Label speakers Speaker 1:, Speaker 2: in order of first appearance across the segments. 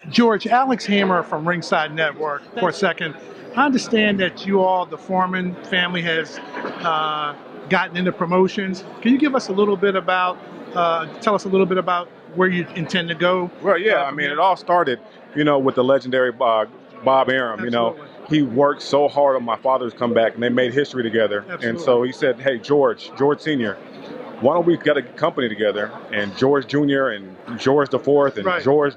Speaker 1: George, Alex Hammer from RingSide Network for a second. I understand that you all, the Forman family, has gotten into promotions. Can you give us a little bit about, tell us a little bit about where you intend to go?
Speaker 2: Well, yeah, I mean, it all started, with the legendary Bob Arum.
Speaker 1: Absolutely.
Speaker 2: He worked so hard on my father's comeback, and they made history together.
Speaker 1: Absolutely.
Speaker 2: And so he said, hey, George Sr., why don't we get a company together? And George Jr. and George the Fourth and
Speaker 1: Right.
Speaker 2: George.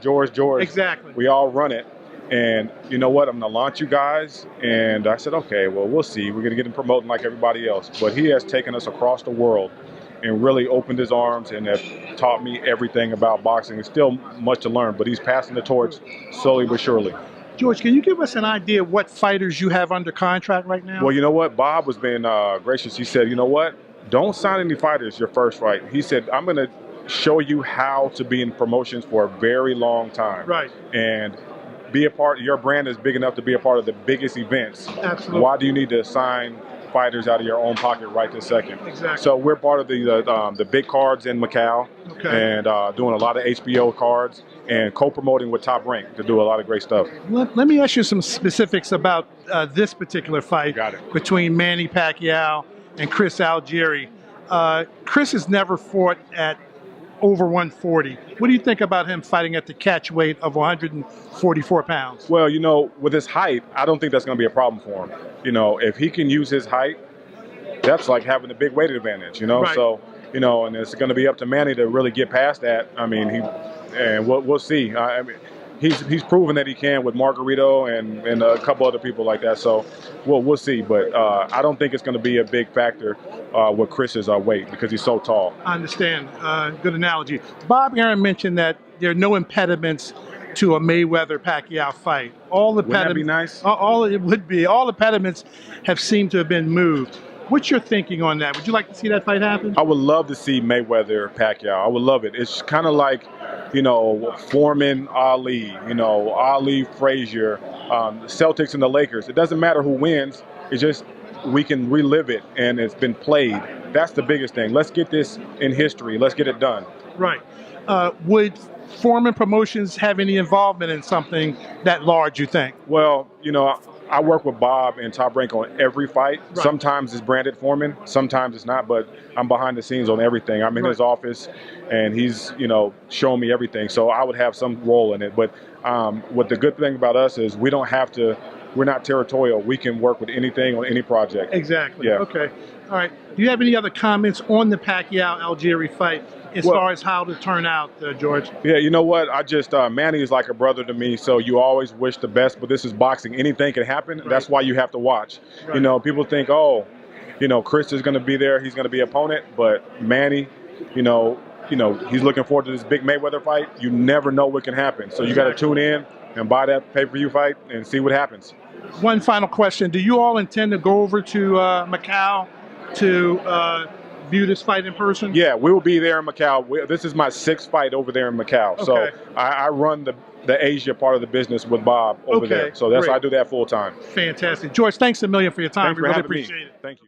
Speaker 1: Exactly.
Speaker 2: We all run it. And you know what? I'm going to launch you guys. And I said, okay, well, we'll see. We're going to get him promoting like everybody else. But he has taken us across the world and really opened his arms and have taught me everything about boxing. There's still much to learn, but he's passing the torch slowly but surely.
Speaker 1: George, can you give us an idea of what fighters you have under contract right now?
Speaker 2: Well, you know what? Bob was being gracious. He said, you know what? Don't sign any fighters your first fight. He said, I'm going to show you how to be in promotions for a very long time.
Speaker 1: Right.
Speaker 2: And be a part, your brand is big enough to be a part of the biggest events.
Speaker 1: Absolutely.
Speaker 2: Why do you need to sign fighters out of your own pocket right this second?
Speaker 1: Exactly.
Speaker 2: So we're part of the big cards in Macau.
Speaker 1: Okay.
Speaker 2: And doing a lot of HBO cards and co-promoting with Top Rank to do a lot of great stuff.
Speaker 1: Let me ask you some specifics about this particular fight.
Speaker 2: Got it.
Speaker 1: Between Manny Pacquiao and Chris Algieri. Chris has never fought at over 140. What do you think about him fighting at the catch weight of 144 pounds?
Speaker 2: Well, with his height, I don't think that's going to be a problem for him. If he can use his height, that's like having a big weight advantage,
Speaker 1: Right.
Speaker 2: So, and it's going to be up to Manny to really get past that. I mean, we'll see. I mean, he's proven that he can with Margarito and a couple other people like that. So we'll see. But I don't think it's going to be a big factor with Chris's weight because he's so tall.
Speaker 1: I understand. Good analogy. Bob Arum mentioned that there are no impediments to a Mayweather-Pacquiao fight.
Speaker 2: Wouldn't that be nice?
Speaker 1: It would be. All impediments have seemed to have been moved. What's your thinking on that? Would you like to see that fight happen?
Speaker 2: I would love to see Mayweather-Pacquiao. I would love it. It's kind of like, Foreman, Ali, Ali, Frazier, the Celtics and the Lakers. It doesn't matter who wins. It's just we can relive it, and it's been played. That's the biggest thing. Let's get this in history. Let's get it done.
Speaker 1: Right. Would Forman Promotions have any involvement in something that large, you think?
Speaker 2: Well, I work with Bob and Top Rank on every fight.
Speaker 1: Right.
Speaker 2: Sometimes it's branded Foreman, sometimes it's not, but I'm behind the scenes on everything. I'm in his office, and he's, showing me everything. So I would have some role in it. But what the good thing about us is we're not territorial. We can work with anything on any project.
Speaker 1: Exactly.
Speaker 2: Yeah.
Speaker 1: Okay. All right. Do you have any other comments on the Pacquiao-Algieri fight as far as how to turn out, George?
Speaker 2: Yeah, you know what? Manny is like a brother to me, so you always wish the best, but this is boxing. Anything can happen. Right. That's why you have to watch. Right. People think, Chris is going to be there. He's going to be opponent, but Manny, he's looking forward to this big Mayweather fight. You never know what can happen. So you got to tune in and buy that pay-per-view fight and see what happens.
Speaker 1: One final question. Do you all intend to go over to Macau to view this fight in person?
Speaker 2: Yeah, we will be there in Macau. This is my 6th fight over there in Macau. Okay. So I run the Asia part of the business with Bob over there. So I do that full time.
Speaker 1: Fantastic. George, thanks a million for your time.
Speaker 2: We
Speaker 1: really appreciate it.
Speaker 2: Thank you.